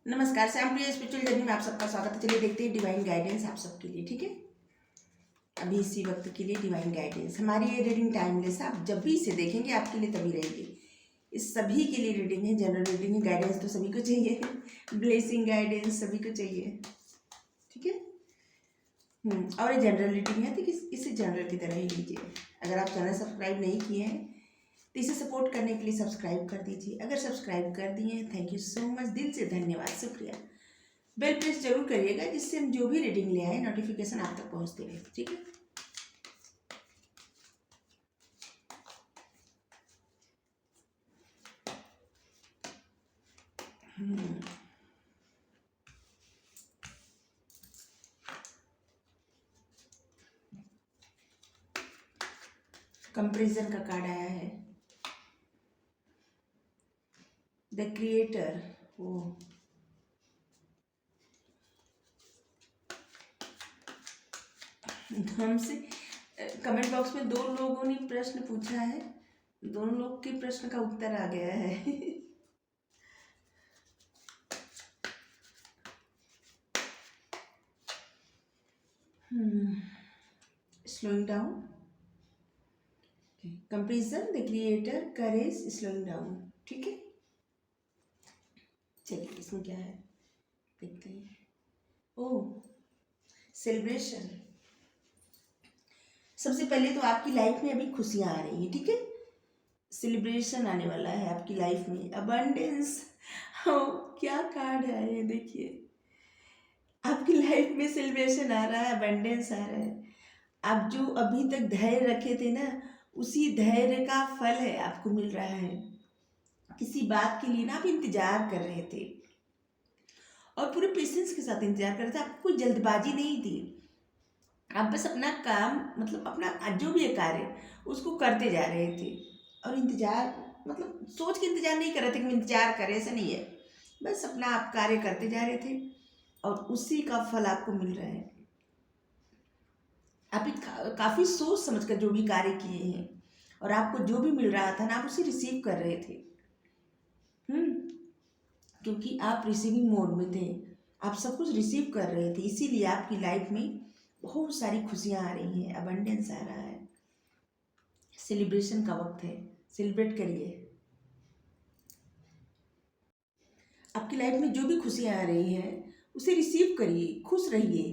नमस्कार, श्याम प्रिय spiritual journey में आप सबका स्वागत है। चलिए देखते हैं डिवाइन गाइडेंस आप सबके लिए। ठीक है, अभी इसी वक्त के लिए डिवाइन गाइडेंस। हमारी ये रीडिंग टाइमलेस है, आप जब भी इसे देखेंगे आपके लिए तभी रहेगी। इस सभी के लिए रीडिंग है, जनरल रीडिंग है। गाइडेंस तो सभी को चाहिए, ब्लेसिंग गाइडेंस सभी को चाहिए। ठीक है, और ये जनरल रीडिंग है तो इसे जनरल की तरह ही लीजिए। अगर आप चैनल सब्सक्राइब नहीं किए हैं तो इसे सपोर्ट करने के लिए सब्सक्राइब कर दीजिए। अगर सब्सक्राइब कर दिए हैं, थैंक यू सो मच, दिल से धन्यवाद, शुक्रिया। बेल प्रेस जरूर करिएगा जिससे हम जो भी रीडिंग ले आए नोटिफिकेशन आप तक पहुंचते रहे। ठीक है, कंपैरिजन का कार्ड आया है, द क्रिएटर। वो हमसे कमेंट बॉक्स में 2 लोगों ने प्रश्न पूछा है, दोनों लोग के प्रश्न का उत्तर आ गया है। Slowing down, comparison, the creator, courage, slowing down. ठीक है, चलिए इसमें क्या है देखते हैं। ओह, सेलिब्रेशन। सबसे पहले तो आपकी लाइफ में अभी खुशियां आ रही हैं। ठीक है, सेलिब्रेशन आने वाला है आपकी लाइफ में। अबंडेंस, क्या कार्ड है ये देखिए। आपकी लाइफ में सेलिब्रेशन आ रहा है, अबंडेंस आ रहा है। आप जो अभी तक धैर्य रखे थे ना, उसी धैर्य का फल है आपको मिल रहा है। किसी बात के लिए ना आप इंतजार कर रहे थे और पूरे पेशेंस के साथ इंतजार कर रहे थे। आपको कोई जल्दबाजी नहीं थी, आप बस अपना काम मतलब अपना जो भी कार्य उसको करते जा रहे थे। और इंतजार मतलब सोच के इंतजार नहीं कर रहे थे कि इंतजार करें, ऐसा नहीं है। बस अपना आप कार्य करते जा रहे थे और उसी का फल आपको मिल रहा है। आप काफ़ी सोच समझ कर जो भी कार्य किए हैं और आपको जो भी मिल रहा था ना, आप उसे रिसीव कर रहे थे। क्योंकि आप रिसीविंग मोड में थे, आप सब कुछ रिसीव कर रहे थे, इसीलिए आपकी लाइफ में बहुत सारी खुशियाँ आ रही हैं, अबंडेंस आ रहा है। सेलिब्रेशन का वक्त है, सेलिब्रेट करिए। आपकी लाइफ में जो भी खुशियाँ आ रही हैं उसे रिसीव करिए, खुश रहिए,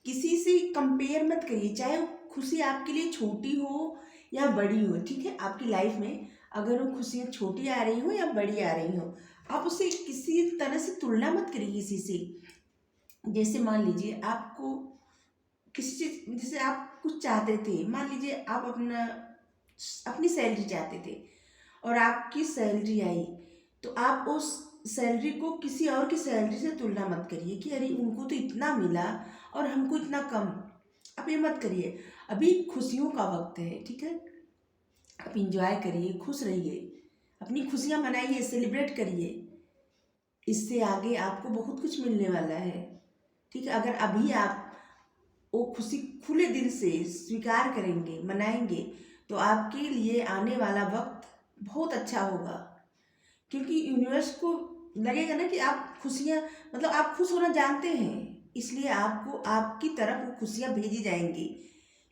किसी से कंपेयर मत करिए। चाहे वो खुशी आपके लिए छोटी हो या बड़ी हो। ठीक है, आपकी लाइफ में अगर वो खुशियाँ छोटी आ रही हो या बड़ी आ रही हो, आप उसे किसी तरह से तुलना मत करिए किसी से। जैसे मान लीजिए आपको किसी चीज, जैसे आप कुछ चाहते थे, मान लीजिए आप अपनी सैलरी चाहते थे और आपकी सैलरी आई, तो आप उस सैलरी को किसी और की सैलरी से तुलना मत करिए कि अरे उनको तो इतना मिला और हमको इतना कम। आप ये मत करिए, अभी खुशियों का वक्त है। ठीक है, आप इंजॉय करिए, खुश रहिए, अपनी खुशियाँ मनाइए, सेलिब्रेट करिए। इससे आगे आपको बहुत कुछ मिलने वाला है। ठीक है, अगर अभी आप वो खुशी खुले दिल से स्वीकार करेंगे, मनाएंगे, तो आपके लिए आने वाला वक्त बहुत अच्छा होगा। क्योंकि यूनिवर्स को लगेगा ना कि आप खुशियाँ मतलब आप खुश होना जानते हैं, इसलिए आपको आपकी तरफ वो खुशियाँ भेजी जाएंगी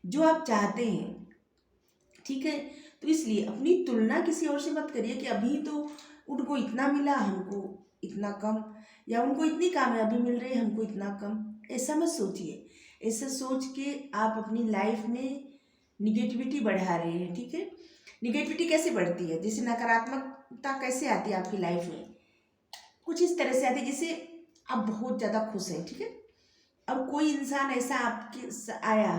जो आप चाहते हैं। ठीक है, तो इसलिए अपनी तुलना किसी और से मत करिए कि अभी तो उनको इतना मिला, हमको इतना कम, या उनको इतनी कामयाबी मिल रही है, हमको इतना कम। ऐसा मत सोचिए। ऐसा सोच के आप अपनी लाइफ में निगेटिविटी बढ़ा रहे हैं। ठीक है, निगेटिविटी कैसे बढ़ती है, जैसे नकारात्मकता कैसे आती है आपकी लाइफ में, कुछ इस तरह से आती है जैसे आप बहुत ज़्यादा खुश हैं। ठीक है, और कोई इंसान ऐसा आपके आया,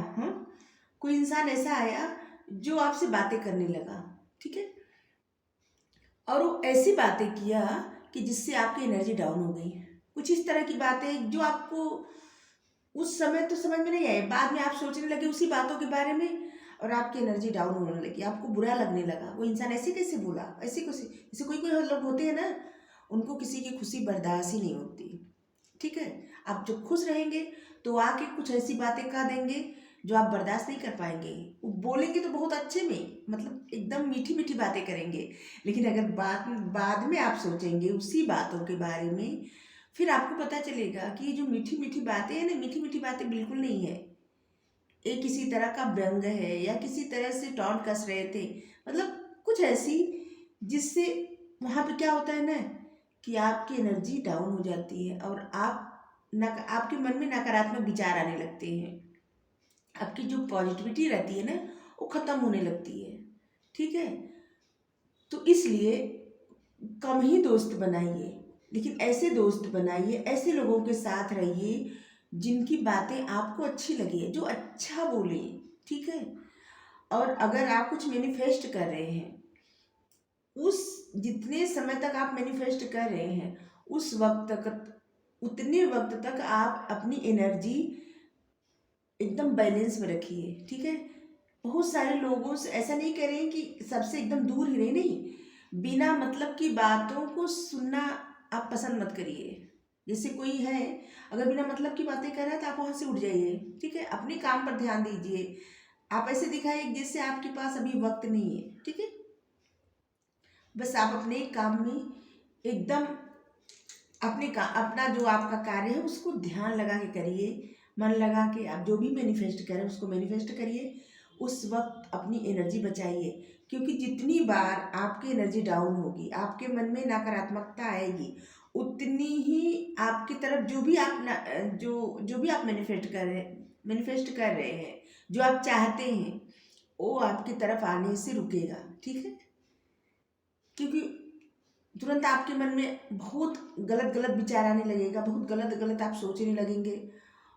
कोई इंसान ऐसा आया जो आपसे बातें करने लगा। ठीक है, और वो ऐसी बातें किया कि जिससे आपकी एनर्जी डाउन हो गई। कुछ इस तरह की बातें जो आपको उस समय तो समझ में नहीं आए, बाद में आप सोचने लगे उसी बातों के बारे में और आपकी एनर्जी डाउन होने लगी, आपको बुरा लगने लगा। वो इंसान ऐसे कैसे बोला, ऐसे कैसे, जैसे कोई कोई लोग होते हैं ना, उनको किसी की खुशी बर्दाश्त ही नहीं होती। ठीक है, आप जब खुश रहेंगे तो आके कुछ ऐसी बातें कह देंगे जो आप बर्दाश्त नहीं कर पाएंगे। वो बोलेंगे तो बहुत अच्छे में, मतलब एकदम मीठी मीठी बातें करेंगे, लेकिन अगर बाद में आप सोचेंगे उसी बातों के बारे में फिर आपको पता चलेगा कि ये जो मीठी मीठी बातें हैं ना, मीठी मीठी बातें बिल्कुल नहीं है, ये किसी तरह का व्यंग है या किसी तरह से टॉन्ट कस रहे थे, मतलब कुछ ऐसी, जिससे वहाँ पे क्या होता है ना कि आपकी एनर्जी डाउन हो जाती है और आप आपके मन में नकारात्मक विचार आने लगते हैं, आपकी जो पॉजिटिविटी रहती है ना वो ख़त्म होने लगती है। ठीक है, तो इसलिए कम ही दोस्त बनाइए, लेकिन ऐसे दोस्त बनाइए, ऐसे लोगों के साथ रहिए जिनकी बातें आपको अच्छी लगे, जो अच्छा बोले। ठीक है, और अगर आप कुछ मैनिफेस्ट कर रहे हैं, उस जितने समय तक आप मैनिफेस्ट कर रहे हैं उस वक्त तक, उतने वक्त तक आप अपनी एनर्जी एकदम बैलेंस में रखिए। ठीक है, बहुत सारे लोगों से ऐसा नहीं करें कि सबसे एकदम दूर ही रहे, नहीं, बिना मतलब की बातों को सुनना आप पसंद मत करिए। जैसे कोई है, अगर बिना मतलब की बातें कर रहा है तो आप वहाँ से उठ जाइए। ठीक है, अपने काम पर ध्यान दीजिए, आप ऐसे दिखाइए जैसे आपके पास अभी वक्त नहीं है। ठीक है, बस आप अपने काम में एकदम अपना जो आपका कार्य है उसको ध्यान लगा के करिए, मन लगा के आप जो भी मैनिफेस्ट करें उसको मैनिफेस्ट करिए। उस वक्त अपनी एनर्जी बचाइए, क्योंकि जितनी बार आपकी एनर्जी डाउन होगी, आपके मन में नकारात्मकता आएगी, उतनी ही आपकी तरफ जो भी आप जो भी आप मैनिफेस्ट कर रहे हैं, जो आप चाहते हैं, वो आपकी तरफ आने से रुकेगा। ठीक है, क्योंकि तुरंत आपके मन में बहुत गलत गलत विचार आने लगेगा, बहुत गलत गलत आप सोचने लगेंगे,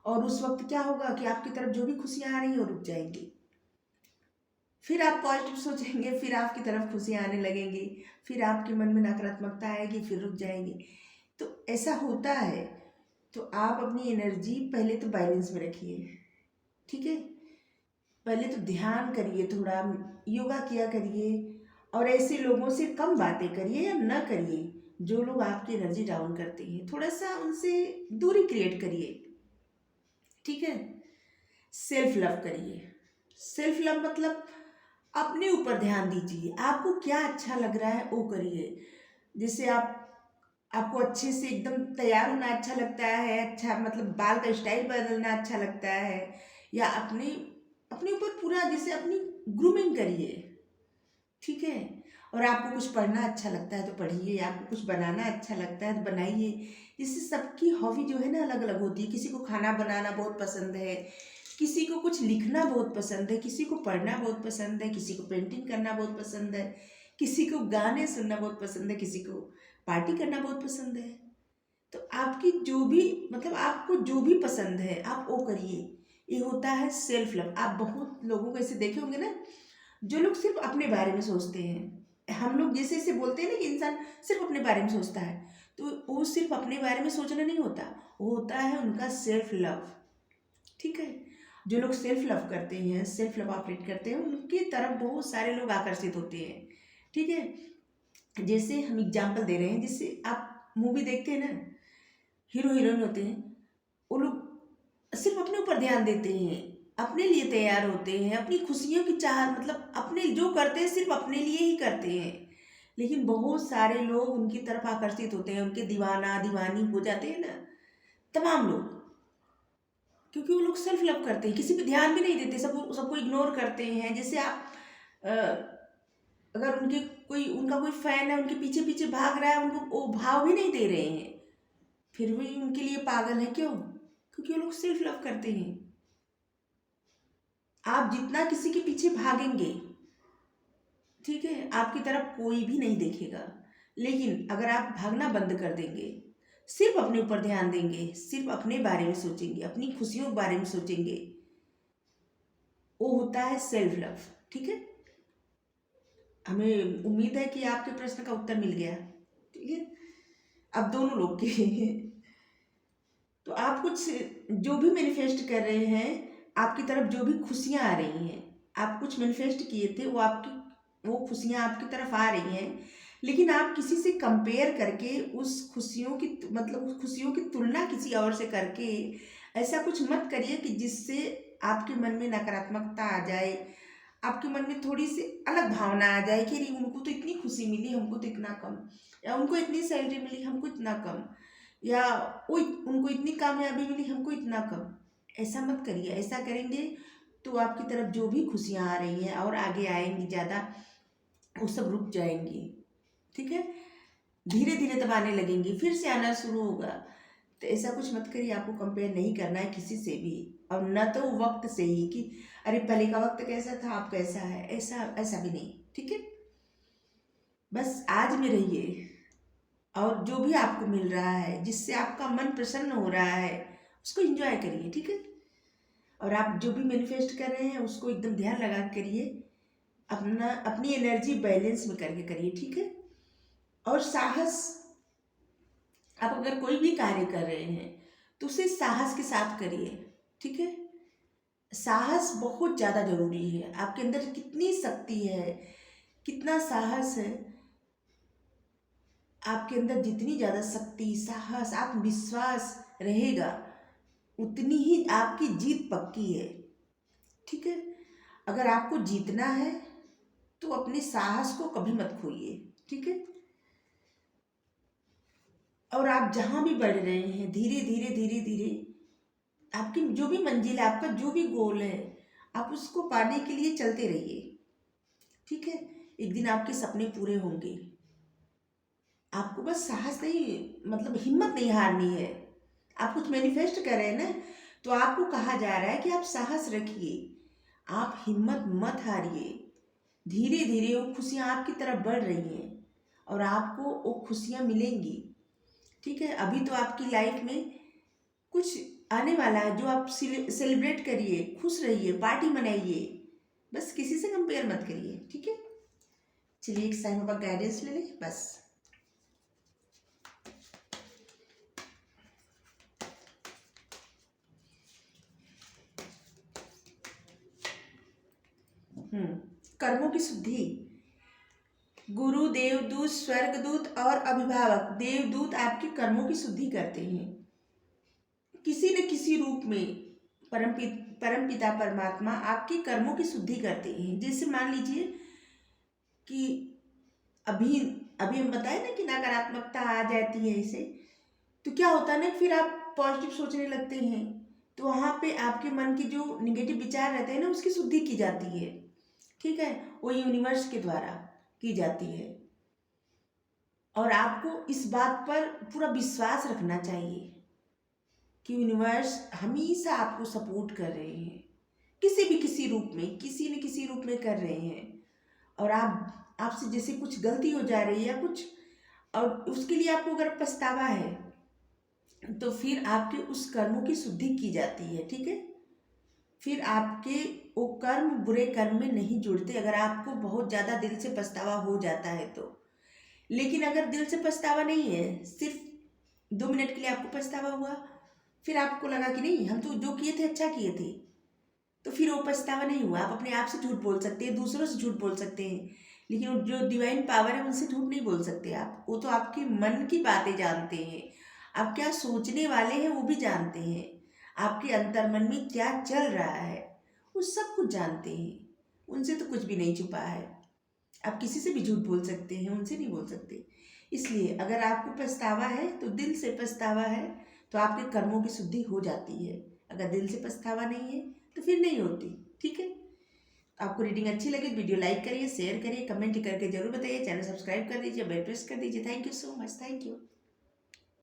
और उस वक्त क्या होगा कि आपकी तरफ जो भी खुशियाँ आ रही हैं वो रुक जाएंगी। फिर आप पॉजिटिव सोचेंगे, फिर आपकी तरफ खुशियाँ आने लगेंगी, फिर आपके मन में नकारात्मकता आएगी, फिर रुक जाएंगी। तो ऐसा होता है, तो आप अपनी एनर्जी पहले तो बैलेंस में रखिए। ठीक है, पहले तो ध्यान करिए, थोड़ा योगा किया करिए, और ऐसे लोगों से कम बातें करिए या न करिए जो लोग आपकी एनर्जी डाउन करते हैं, थोड़ा सा उनसे दूरी क्रिएट करिए। ठीक है, सेल्फ लव करिए। सेल्फ लव मतलब अपने ऊपर ध्यान दीजिए, आपको क्या अच्छा लग रहा है वो करिए। जैसे आपको अच्छे से एकदम तैयार होना अच्छा लगता है, अच्छा मतलब बाल का स्टाइल बदलना अच्छा लगता है, या अपने अपने ऊपर पूरा जैसे अपनी ग्रूमिंग करिए। ठीक है, और आपको कुछ पढ़ना अच्छा लगता है तो पढ़िए, आपको कुछ बनाना अच्छा लगता है तो बनाइए। जैसे सबकी हॉबी जो है ना अलग अलग होती है, किसी को खाना बनाना बहुत पसंद है, किसी को कुछ लिखना बहुत पसंद है, किसी को पढ़ना बहुत पसंद है, किसी को पेंटिंग करना बहुत पसंद है, किसी को गाने सुनना बहुत पसंद है, किसी को पार्टी करना बहुत पसंद है। तो आपकी जो भी मतलब आपको जो भी पसंद है आप वो करिए। ये होता है सेल्फ लव। आप बहुत लोगों को ऐसे देखे होंगे ना जो लोग सिर्फ अपने बारे में सोचते हैं। हम लोग जैसे ऐसे बोलते हैं ना कि इंसान सिर्फ अपने बारे में सोचता है, तो वो सिर्फ अपने बारे में सोचना नहीं होता, वो होता है उनका सेल्फ लव। ठीक है, जो लोग सेल्फ लव करते हैं, सेल्फ लव ऑपरेट करते हैं, उनकी तरफ बहुत सारे लोग आकर्षित होते हैं। ठीक है, जैसे हम एग्जाम्पल दे रहे हैं, जिससे आप मूवी देखते हैं ना, हीरो हीरोइन होते हैं, वो लोग सिर्फ अपने ऊपर ध्यान देते हैं, अपने लिए तैयार होते हैं, अपनी खुशियों की चाह मतलब अपने जो करते हैं सिर्फ अपने लिए ही करते हैं। लेकिन बहुत सारे लोग उनकी तरफ आकर्षित होते हैं, उनके दीवाना दीवानी हो जाते हैं ना तमाम लोग, क्योंकि वो लोग सेल्फ लव करते हैं, किसी पे ध्यान भी नहीं देते, सबको इग्नोर करते हैं। जैसे आप अ, अगर उनका कोई फैन है, उनके पीछे पीछे भाग रहा है, उनको वो भाव भी नहीं दे रहे हैं, फिर भी उनके लिए पागल है। क्यों? क्योंकि वो लोग सेल्फ लव करते हैं। आप जितना किसी के पीछे भागेंगे, ठीक है, आपकी तरफ कोई भी नहीं देखेगा। लेकिन अगर आप भागना बंद कर देंगे, सिर्फ अपने ऊपर ध्यान देंगे, सिर्फ अपने बारे में सोचेंगे, अपनी खुशियों के बारे में सोचेंगे, वो होता है सेल्फ लव। ठीक है, हमें उम्मीद है कि आपके प्रश्न का उत्तर मिल गया। ठीक है, अब दोनों लोग के तो आप कुछ जो भी मैनिफेस्ट कर रहे हैं, आपकी तरफ जो भी खुशियाँ आ रही हैं, आप कुछ मैनिफेस्ट किए थे, वो खुशियाँ आपकी तरफ आ रही हैं, लेकिन आप किसी से कंपेयर करके उस खुशियों की मतलब उस खुशियों की तुलना किसी और से करके ऐसा कुछ मत करिए कि जिससे आपके मन में नकारात्मकता आ जाए, आपके मन में थोड़ी सी अलग भावना आ जाए कि उनको तो इतनी खुशी मिली, हमको तो इतना कम, या उनको इतनी सैलरी मिली, हमको इतना कम। या वो उनको इतनी कामयाबी मिली, हमको इतना कम। ऐसा मत करिए। ऐसा करेंगे तो आपकी तरफ जो भी खुशियाँ आ रही हैं और आगे आएंगी ज़्यादा, वो सब रुक जाएंगी। ठीक है, धीरे धीरे तब आने लगेंगी, फिर से आना शुरू होगा। तो ऐसा कुछ मत करिए। आपको कंपेयर नहीं करना है किसी से भी, और न तो वक्त से ही कि अरे पहले का वक्त कैसा था, अब कैसा है, ऐसा ऐसा भी नहीं। ठीक है, बस आज में रहिए, और जो भी आपको मिल रहा है, जिससे आपका मन प्रसन्न हो रहा है, उसको एंजॉय करिए। ठीक है, और आप जो भी मैनिफेस्ट कर रहे हैं उसको एकदम ध्यान लगा के करिए, अपनी एनर्जी बैलेंस में करके करिए। ठीक है, और साहस, आप अगर कोई भी कार्य कर रहे हैं तो उसे साहस के साथ करिए। ठीक है, साहस बहुत ज़्यादा जरूरी है। आपके अंदर कितनी शक्ति है, कितना साहस है, आपके अंदर जितनी ज़्यादा शक्ति, साहस, आत्मविश्वास रहेगा, उतनी ही आपकी जीत पक्की है। ठीक है, अगर आपको जीतना है तो अपने साहस को कभी मत खोइए। ठीक है, और आप जहाँ भी बढ़ रहे हैं, धीरे धीरे धीरे धीरे आपकी जो भी मंजिल है, आपका जो भी गोल है, आप उसको पाने के लिए चलते रहिए। ठीक है, एक दिन आपके सपने पूरे होंगे। आपको बस साहस नहीं, मतलब हिम्मत नहीं हारनी है। आप कुछ मैनिफेस्ट कर रहे हैं ना, तो आपको कहा जा रहा है कि आप साहस रखिए, आप हिम्मत मत हारिए। धीरे धीरे वो खुशियाँ आपकी तरफ बढ़ रही हैं और आपको वो खुशियाँ मिलेंगी। ठीक है, अभी तो आपकी लाइफ में कुछ आने वाला है जो आप सेलिब्रेट करिए, खुश रहिए, पार्टी मनाइए, बस किसी से कंपेयर मत करिए। ठीक है, चलिए एक साईं बाबा गाइडेंस ले लें बस। कर्मों की शुद्धि। गुरु, देवदूत, स्वर्गदूत और अभिभावक देवदूत आपके कर्मों की शुद्धि करते हैं किसी न किसी रूप में। परम पिता परमात्मा आपके कर्मों की शुद्धि करते हैं। जैसे मान लीजिए कि अभी अभी हम बताए ना कि नकारात्मकता आ जाती है इसे, तो क्या होता है ना, फिर आप पॉजिटिव सोचने लगते हैं, तो वहाँ पे आपके मन की जो निगेटिव विचार रहते हैं ना, उसकी शुद्धि की जाती है। ठीक है, वो यूनिवर्स के द्वारा की जाती है, और आपको इस बात पर पूरा विश्वास रखना चाहिए कि यूनिवर्स हमेशा आपको सपोर्ट कर रहे हैं, किसी रूप में, किसी न किसी रूप में कर रहे हैं। और आपसे जैसे कुछ गलती हो जा रही है या कुछ, और उसके लिए आपको अगर पछतावा है, तो फिर आपके उस कर्मों की शुद्धि की जाती है। ठीक है, फिर आपके वो कर्म बुरे कर्म में नहीं जुड़ते, अगर आपको बहुत ज़्यादा दिल से पछतावा हो जाता है तो। लेकिन अगर दिल से पछतावा नहीं है, सिर्फ 2 मिनट के लिए आपको पछतावा हुआ, फिर आपको लगा कि नहीं, हम तो जो किए थे अच्छा किए थे, तो फिर वो पछतावा नहीं हुआ। आप अपने आप से झूठ बोल सकते हैं, दूसरों से झूठ बोल सकते हैं, लेकिन वो जो डिवाइन पावर है उनसे झूठ नहीं बोल सकते आप। वो तो आपके मन की बातें जानते हैं, आप क्या सोचने वाले हैं वो भी जानते हैं, आपके अंतर मन में क्या चल रहा है वो सब कुछ जानते हैं। उनसे तो कुछ भी नहीं छुपा है। आप किसी से भी झूठ बोल सकते हैं, उनसे नहीं बोल सकते। इसलिए अगर आपको पछतावा है तो दिल से पछतावा है, तो आपके कर्मों की शुद्धि हो जाती है। अगर दिल से पछतावा नहीं है तो फिर नहीं होती। ठीक है, आपको रीडिंग अच्छी लगी, वीडियो लाइक करिए, शेयर करिए, कमेंट करके जरूर बताइए, चैनल सब्सक्राइब कर दीजिए, बेल प्रेस कर दीजिए। Thank you so much, thank you.